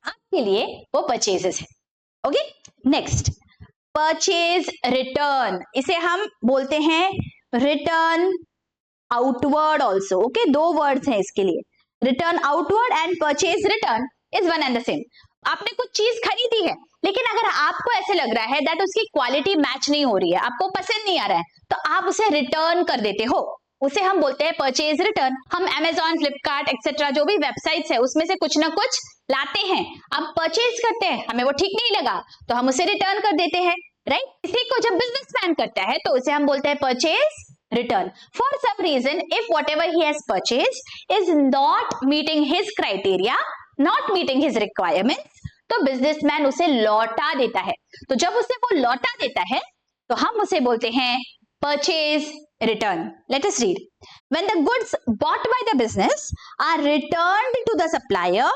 आपके लिए वो परचेजेस है। ओके, नेक्स्ट, परचेज रिटर्न, इसे हम बोलते हैं रिटर्न आउटवर्ड ऑल्सो। ओके, दो वर्ड्स हैं इसके लिए, return outward and purchase return is one and the same. आपने कुछ चीज खरीदी है, लेकिन अगर आपको ऐसे लग रहा है दैट उसकी क्वालिटी मैच नहीं हो रही है, आपको पसंद नहीं आ रहा है, तो आप उसे रिटर्न कर देते हो, उसे हम बोलते हैं परचेज रिटर्न। हम Amazon, फ्लिपकार्ट एक्सेट्रा जो भी वेबसाइट्स है उसमें से कुछ ना कुछ लाते हैं, अब परचेज करते हैं, हमें वो ठीक नहीं लगा तो हम उसे रिटर्न कर देते हैं, राइट। इसी को जब बिजनेसमैन करता है तो उसे हम बोलते हैं purchase return. For some reason, if whatever he has purchased is not meeting his criteria, not meeting his requirements, तो बिजनेसमैन उसे लौटा देता है। तो जब उसे वो लौटा देता है तो हम उसे बोलते हैं purchase return. Let us read. When the goods bought by the business are returned to the supplier,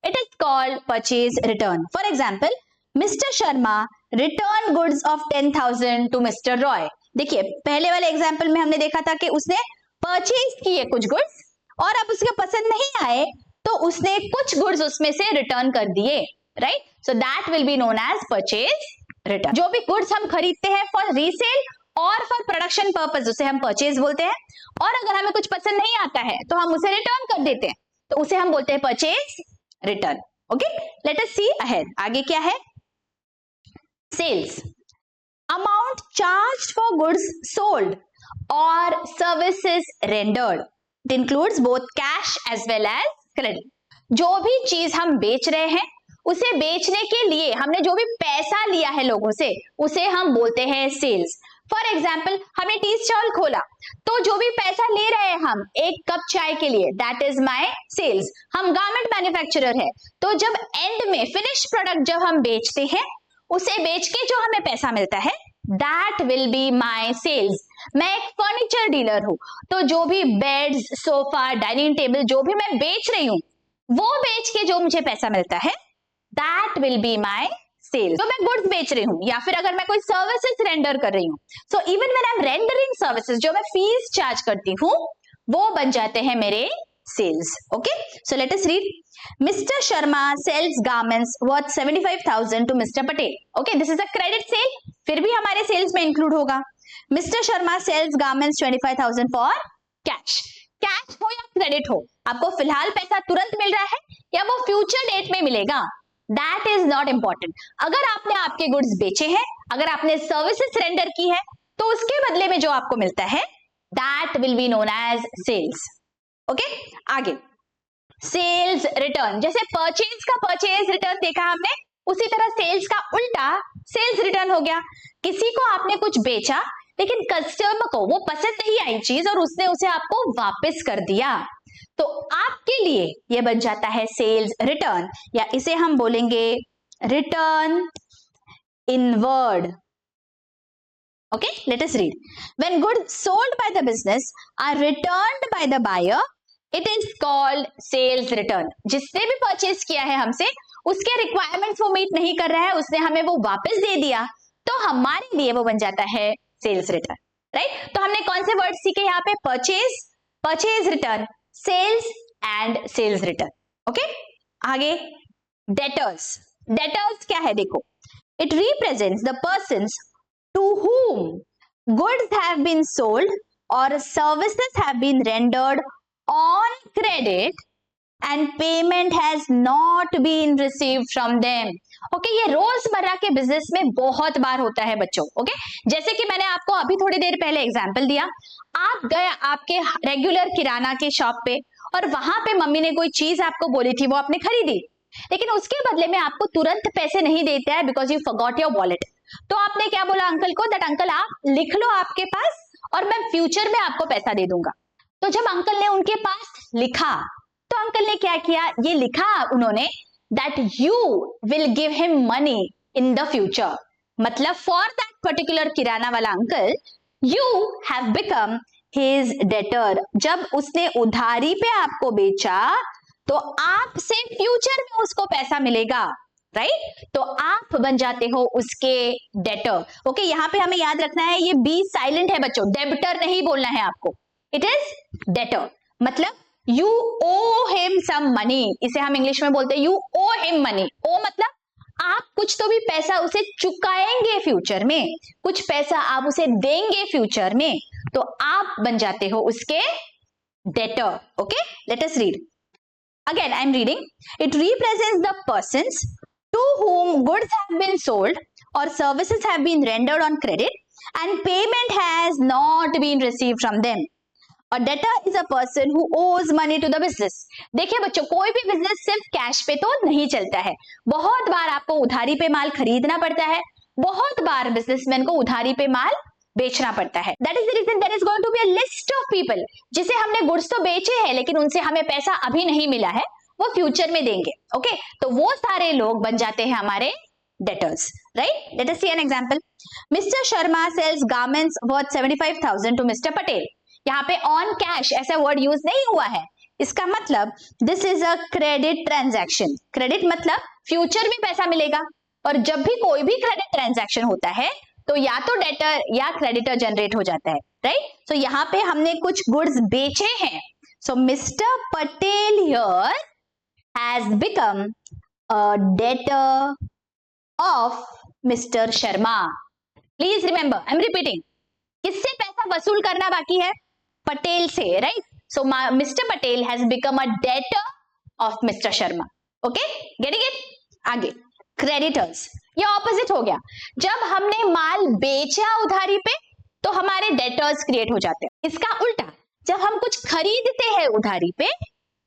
it is called purchase return. For example, Mr. Sharma returned goods of 10,000 to Mr. Roy. देखिए, पहले वाले example में हमने देखा था कि उसने purchase किए कुछ गुड्स और अब उसके पसंद नहीं आए तो उसने कुछ गुड्स उसमें से रिटर्न कर दिए, right. So that will be known as purchase return. जो भी गुड्स हम खरीदते हैं फॉर रीसेल और फॉर प्रोडक्शन पर्पस, उसे हम परचेज बोलते हैं, और अगर हमें कुछ पसंद नहीं आता है तो हम उसे रिटर्न कर देते हैं, तो उसे हम बोलते हैं purchase return. Okay, let us see ahead, आगे क्या है। Sales, amount charged for goods sold or services rendered. It includes both cash as well as credit. जो भी चीज हम बेच रहे हैं उसे बेचने के लिए हमने जो भी पैसा लिया है लोगों से, उसे हम बोलते हैं सेल्स। फॉर एग्जाम्पल, हमने टी स्टॉल खोला, तो जो भी पैसा ले रहे हैं हम एक कप चाय के लिए, दैट इज माय सेल्स। हम गारमेंट मैन्युफैक्चरर है, तो जब एंड में फिनिश प्रोडक्ट जब हम बेचते हैं, उसे बेच के जो हमें पैसा मिलता है, that will be my sales. मैं एक फर्नीचर डीलर हूं, तो जो भी बेड्स, सोफा, डाइनिंग टेबल जो भी मैं बेच रही हूं, वो बेच के जो मुझे पैसा मिलता है, that will be my sales. तो मैं गुड्स बेच रही हूँ या फिर अगर मैं कोई सर्विसेज रेंडर कर रही हूँ, so even when I am rendering services, जो मैं फीस चार्ज करती हूँ, वो बन जाते हैं मेरे sales. Okay, so let us read. Mister Sharma sales garments worth 75,000 to mister Patel. Okay, this is a credit sale, फिर भी हमारे सेल्स में इंक्लूड होगा। Mister Sharma sales garments 25,000 for cash. Cash हो या क्रेडिट हो, आपको फिलहाल पैसा तुरंत मिल रहा है या वो फ्यूचर डेट में मिलेगा, दैट इज नॉट इंपॉर्टेंट। अगर आपने आपके गुड्स बेचे हैं, अगर आपने सर्विसेज रेंडर की है, तो उसके बदले में जो आपको मिलता है, that will be known as sales. Okay, आगे सेल्स रिटर्न, जैसे परचेज का परचेज रिटर्न देखा हमने, उसी तरह सेल्स का उल्टा सेल्स रिटर्न हो गया। किसी को आपने कुछ बेचा लेकिन कस्टमर को वो पसंद नहीं आई चीज और उसने उसे आपको वापस कर दिया, तो आपके लिए ये बन जाता है सेल्स रिटर्न, या इसे हम बोलेंगे return inward. Okay, let us read. When goods sold by the business are returned by the buyer, it is called sales return. जिसने भी परचेज किया है हमसे, उसके रिक्वायरमेंट्स वो मीट नहीं कर रहा है, उसने हमें वो वापस दे दिया, तो हमारे लिए वो बन जाता है सेल्स रिटर्न। राइट, तो हमने कौन से वर्ड सीखे यहाँ पे? Purchase, purchase return, sales and sales return. Okay, आगे डेटर्स। डेटर्स क्या है देखो, it represents the persons to whom goods have been sold or services have been rendered on credit and payment has not been received from them. Okay, ये रोजमर्रा के business में बहुत बार होता है बच्चों। ओके, जैसे कि मैंने आपको अभी थोड़ी देर पहले एग्जांपल दिया, आप गए आपके रेगुलर किराना के शॉप पे और वहां पे मम्मी ने कोई चीज आपको बोली थी, वो आपने खरीदी, लेकिन उसके बदले में आपको तुरंत पैसे नहीं देते हैं because you forgot your wallet. तो आपने क्या बोला अंकल को, दैट अंकल आप लिख लो आपके पास और मैं फ्यूचर में आपको पैसा दे दूंगा। तो जब अंकल ने उनके पास लिखा, तो अंकल ने क्या किया, ये लिखा उन्होंने that you will give him money in the future, मतलब for that particular किराना वाला uncle you have become his debtor। जब उसने उधारी पे आपको बेचा, तो आपसे फ्यूचर में उसको पैसा मिलेगा, राइट? तो आप बन जाते हो उसके डेटर। ओके, यहाँ पे हमें याद रखना है, ये बी साइलेंट है बच्चों, डेबिटर नहीं बोलना है आपको, इट इज डेटर, मतलब you owe him some money, इसे हम इंग्लिश में बोलते हैं you owe him money. Owe मतलब आप कुछ तो भी पैसा उसे चुकाएंगे फ्यूचर में, कुछ पैसा आप उसे देंगे फ्यूचर में, तो आप बन जाते हो उसके debtor. Okay, let us read again, I am reading. It represents the persons to whom goods have been sold or services have been rendered on credit and payment has not been received from them. A debtor is a person who owes money to the business. देखिए बच्चों, कोई भी business सिर्फ cash पे तो नहीं चलता है, बहुत बार आपको उधारी पे माल खरीदना पड़ता है, बहुत बार बिजनेसमैन को उधारी पे माल बेचना पड़ता है। That is the reason there is going to be a list of people जिसे हमने गुड्स तो बेचे हैं लेकिन उनसे हमें पैसा अभी नहीं मिला है, वो फ्यूचर में देंगे। ओके, तो वो सारे लोग बन जाते हैं हमारे debtors, right? Let us see an example. Mister Sharma sales garments worth 75,000 to mister Patel. यहाँ पे ऑन कैश ऐसा वर्ड यूज नहीं हुआ है, इसका मतलब this is a credit transaction. Credit मतलब फ्यूचर में पैसा मिलेगा, और जब भी कोई भी क्रेडिट ट्रांजैक्शन होता है तो या तो डेटर या क्रेडिटर जनरेट हो जाता है, राइट? तो यहाँ पे हमने कुछ गुड्स बेचे हैं, so mister Patel here has become a debtor of Mr. Sharma. Please remember, I'm repeating. किससे पैसा वसूल करना बाकी है? पटेल से, right? So Mr. Patel has become a debtor of Mr. Sharma. Okay, getting it? आगे creditors, ये ऑपोजिट हो गया। जब हमने माल बेचा उधारी पे तो हमारे डेटर्स क्रिएट हो जाते हैं। इसका उल्टा, जब हम कुछ खरीदते हैं उधारी पे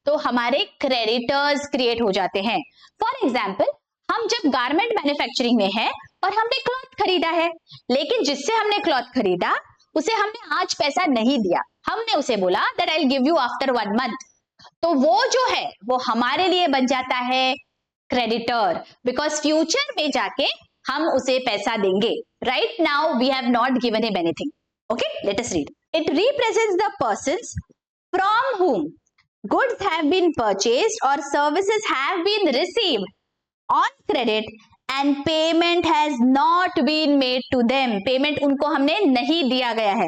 तो हमारे क्रेडिटर्स क्रिएट हो जाते हैं। फॉर एग्जाम्पल, हम जब गारमेंट मैन्युफैक्चरिंग में है और हमने क्लॉथ खरीदा है, लेकिन जिससे हमने क्लॉथ खरीदा उसे हमने आज पैसा नहीं दिया, हमने उसे बोला that I will give you after 1 month, तो वो जो है वो हमारे लिए बन जाता है क्रेडिटर, बिकॉज फ्यूचर में जाके हम उसे पैसा देंगे। Right now we have not given him anything. Okay, let us read. It represents the persons from whom goods have been purchased or services have been received on credit and payment has not been made to them. Payment उनको हमने नहीं दिया गया है.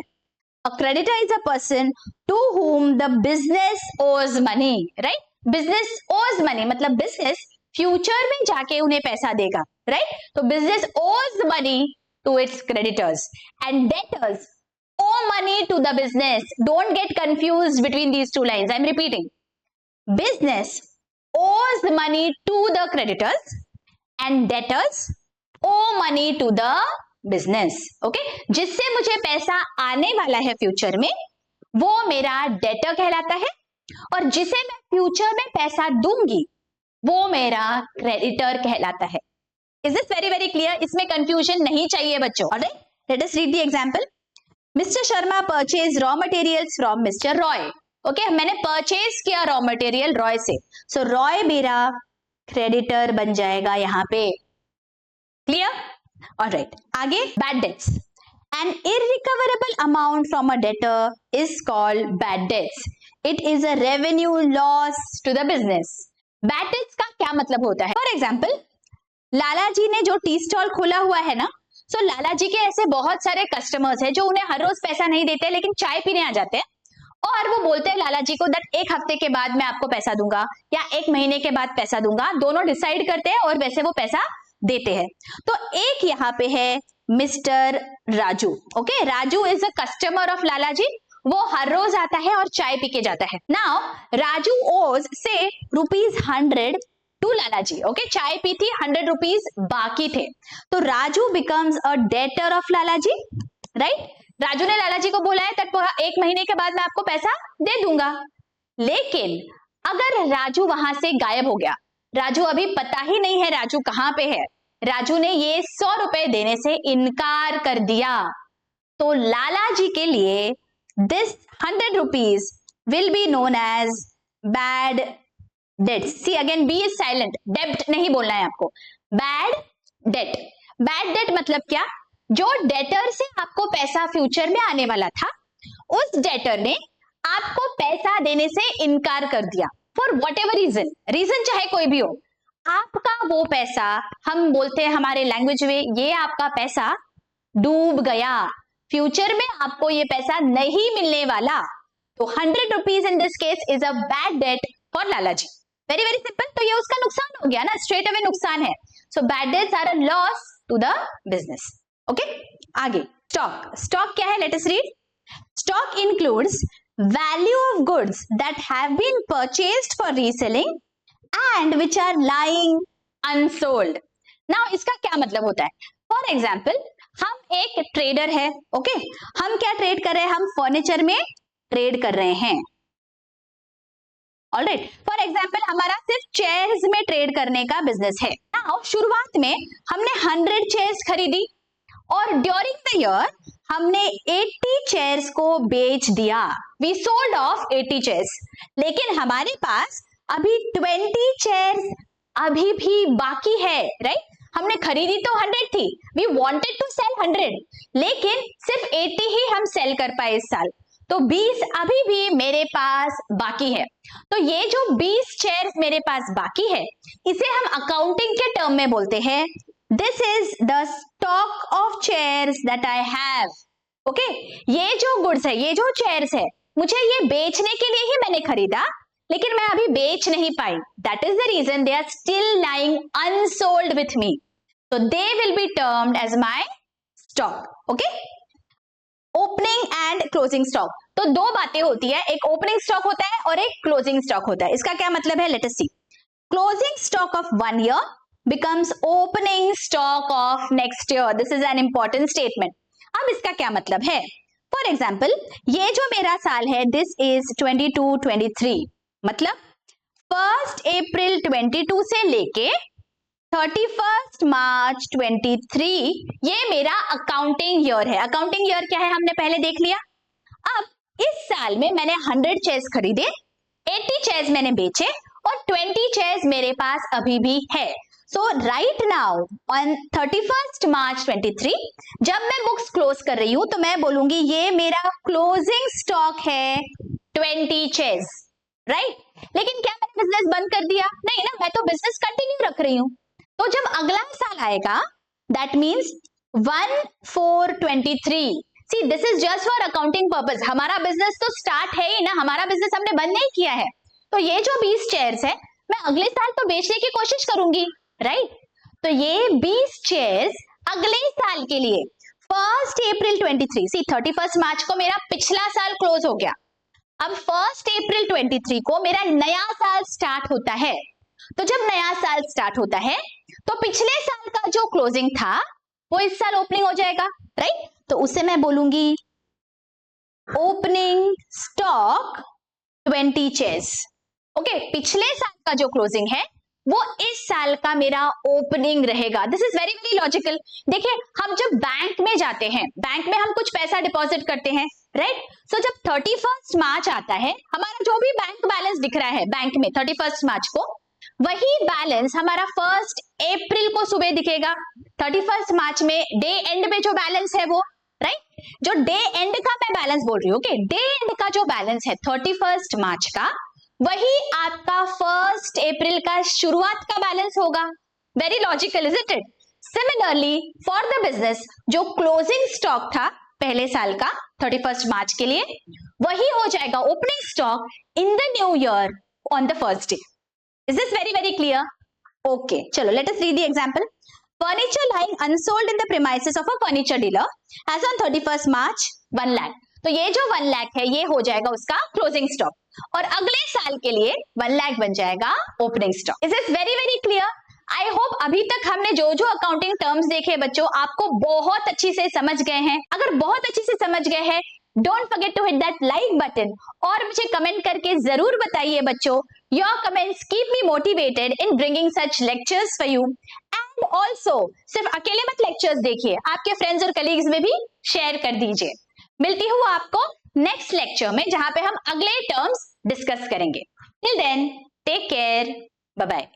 A creditor is a person to whom the business owes money, right? Business owes money मतलब business future में जाके उन्हें पैसा देगा, right? तो business owes money to its creditors and debtors owe money to the business. Don't get confused between these two lines. I'm repeating. Business owes money to the creditors and debtors owe money to the business. Okay? जिससे मुझे पैसा आने वाला है future में वो मेरा debtor कहलाता है और जिसे मैं फ्यूचर में पैसा दूंगी वो मेरा क्रेडिटर कहलाता है. Is this very very clear? इसमें कंफ्यूजन नहीं चाहिए बच्चों. Alright? Let us read the example. Mr. Sharma purchased raw materials from Mr. Roy. Okay, मैंने परचेज किया रॉ मटेरियल रॉय से. सो रॉय मेरा क्रेडिटर बन जाएगा यहाँ पे. क्लियर? ऑलराइट, आगे bad debts. An irrecoverable amount from a debtor is called bad debts. It is a revenue loss to the business. Bad debts का क्या मतलब होता है? फॉर एग्जाम्पल, लाला जी ने जो टी स्टॉल खोला हुआ है ना, सो लाला जी के ऐसे बहुत सारे कस्टमर्स हैं जो उन्हें हर रोज पैसा नहीं देते लेकिन चाय पीने आ जाते हैं और वो बोलते हैं लाला जी को दैट एक हफ्ते के बाद मैं आपको पैसा दूंगा या एक महीने के बाद पैसा दूंगा. दोनों डिसाइड करते हैं और वैसे वो पैसा देते हैं. तो एक यहाँ पे है mister Raju. Okay, Raju is a customer of Lala ji. वो हर रोज आता है और चाय पी के जाता है. नाउ राजू ओज से ₹100 टू लाला जी. ओके, चाय पी थी, 100 रुपीज बाकी थे. तो Raju becomes a debtor of Lala ji, right? Raju ने लाला जी को बोला है तक एक महीने के बाद मैं आपको पैसा दे दूंगा. लेकिन अगर राजू वहां से गायब हो गया, राजू अभी पता ही नहीं है राजू कहां पे है, राजू ने ये 100 रुपए देने से इनकार कर दिया, तो लाला जी के लिए this 100 rupees will be known as bad debt. See again B is silent, डेब्ट नहीं बोलना है आपको. Bad debt. बैड डेट मतलब क्या? जो डेटर से आपको पैसा फ्यूचर में आने वाला था, उस डेटर ने आपको पैसा देने से इनकार कर दिया for whatever reason. Reason चाहे कोई भी हो, आपका वो पैसा, हम बोलते हैं हमारे लैंग्वेज में, ये आपका पैसा डूब गया, फ्यूचर में आपको ये पैसा नहीं मिलने वाला. तो 100 rupees in this case is a bad debt for Lala ji. Very very simple. तो ये उसका नुकसान हो गया ना, स्ट्रेट अवे नुकसान है. So bad debts are a loss to the business. Okay, आगे स्टॉक. स्टॉक क्या है? Let us read. Stock includes value of goods that have been purchased for reselling and which are lying unsold. Now इसका क्या मतलब होता है? For example, हम एक ट्रेडर है. ओके, हम क्या ट्रेड कर रहे हैं? हम फर्नीचर में ट्रेड कर रहे हैं. ऑलराइट, फॉर एग्जाम्पल हमारा सिर्फ चेयर्स में ट्रेड करने का बिजनेस है. नाउ शुरुआत में हमने 100 चेयर्स खरीदी और ड्यूरिंग द ईयर हमने 80 चेयर्स को बेच दिया. We sold off 80 chairs. लेकिन हमारे पास अभी 20 चेयर्स अभी भी बाकी है, राइट? हमने खरीदी तो 100 थी, वी वांटेड टू सेल 100, लेकिन सिर्फ 80 ही हम सेल कर पाए इस साल. तो 20 अभी भी मेरे पास बाकी है. तो ये जो 20 चेयर्स मेरे पास बाकी है, इसे हम अकाउंटिंग के टर्म में बोलते हैं this is the stock of chairs that I have. Okay, ये जो गुड्स है, ये जो चेयर्स है, मुझे ये बेचने के लिए ही मैंने खरीदा, लेकिन मैं अभी बेच नहीं पाई. That is the reason they are still lying unsold with me. So they will be termed as my stock. Okay? Opening and closing stock. तो दो बातें होती है, एक ओपनिंग स्टॉक होता है और एक क्लोजिंग स्टॉक होता है. इसका क्या मतलब है? Let us see. Closing stock of 1 year becomes opening stock of next year. This is an important statement. अब इसका क्या मतलब है? फॉर एग्जाम्पल, ये जो मेरा साल है, दिस इज 22-23, मतलब 1 अप्रैल 22 से लेके 31 मार्च 23 ये मेरा अकाउंटिंग ईयर है. अकाउंटिंग ईयर क्या है हमने पहले देख लिया. अब इस साल में मैंने 100 चेयर्स खरीदे, 80 चेयर्स मैंने बेचे और 20 चेयर्स मेरे पास अभी भी है. So right now on 31st March 23 जब मैं बुक्स क्लोज कर रही हूं तो मैं बोलूंगी ये मेरा क्लोजिंग स्टॉक है 20 चेयर्स, राइट? लेकिन क्या मैंने बिजनेस बंद कर दिया? नहीं ना, मैं तो बिजनेस कंटिन्यू रख रही हूं। तो जब अगला साल आएगा that means 1/4/23, see this is just for accounting purpose, हमारा बिजनेस तो स्टार्ट है ही ना, हमारा बिजनेस हमने बंद नहीं किया है। तो ये जो 20 चेयर्स है मैं अगले साल तो बेचने की कोशिश करूंगी, राइट? तो ये 20 चेयर्स अगले साल के लिए 1 April 23, सी 31 मार्च को मेरा पिछला साल क्लोज हो गया। अब 1 April 23 को मेरा नया साल स्टार्ट होता है। तो जब नया साल स्टार्ट होता है तो पिछले साल का जो क्लोजिंग था वो इस साल ओपनिंग हो जाएगा, राइट? तो उसे मैं बोलूंगी ओपनिंग स्टॉक 20 चेयर्स। ओके, पिछले साल का जो क्लोजिंग है वो इस साल का मेरा ओपनिंग रहेगा। This is very very logical. देखिए, हम जब बैंक में जाते हैं, बैंक में हम कुछ पैसा डिपॉजिट करते हैं, राइट? सो जब 31 मार्च आता है, हमारा जो भी बैंक बैलेंस दिख रहा है बैंक में 31 मार्च को, वही बैलेंस हमारा 1 अप्रैल को सुबह दिखेगा। 31 मार्च में डे एंड में जो बैलेंस है वो, राइट? जो डे एंड का मैं बैलेंस बोल रही हूँ, ओके, डे एंड का जो बैलेंस है 31 मार्च का, वही आपका 1 अप्रैल का शुरुआत का बैलेंस होगा। Very logical, is it? Similarly for the business, जो क्लोजिंग स्टॉक था पहले साल का 31 मार्च के लिए, वही हो जाएगा opening stock in the new year on the first day. Is this very very clear? Okay, चलो let us read the example. Furniture lying unsold in the premises of a furniture dealer as on 31st March 1 lakh. तो ये जो 1 लाख है ये हो जाएगा उसका closing stock और अगले साल के लिए 1 लाख बन जाएगा opening stock. Is this very very clear? I hope अभी तक हमने जो जो अकाउंटिंग टर्म्स देखे बच्चों आपको बहुत अच्छी से समझ गए हैं। अगर बहुत अच्छी से समझ गए हैं, don't forget to hit that like button और मुझे कमेंट करके जरूर बताइए बच्चों। Your comments keep me motivated in bringing such lectures for you. And also सिर्फ अकेले मत लेक्चर्स देखिए, आपके फ्रेंड्स और कलीग्स में भी शेयर कर दीजिए। मिलती हूँ आपको नेक्स्ट लेक्चर में जहां पे हम अगले टर्म्स डिस्कस करेंगे। Till then take care, bye bye.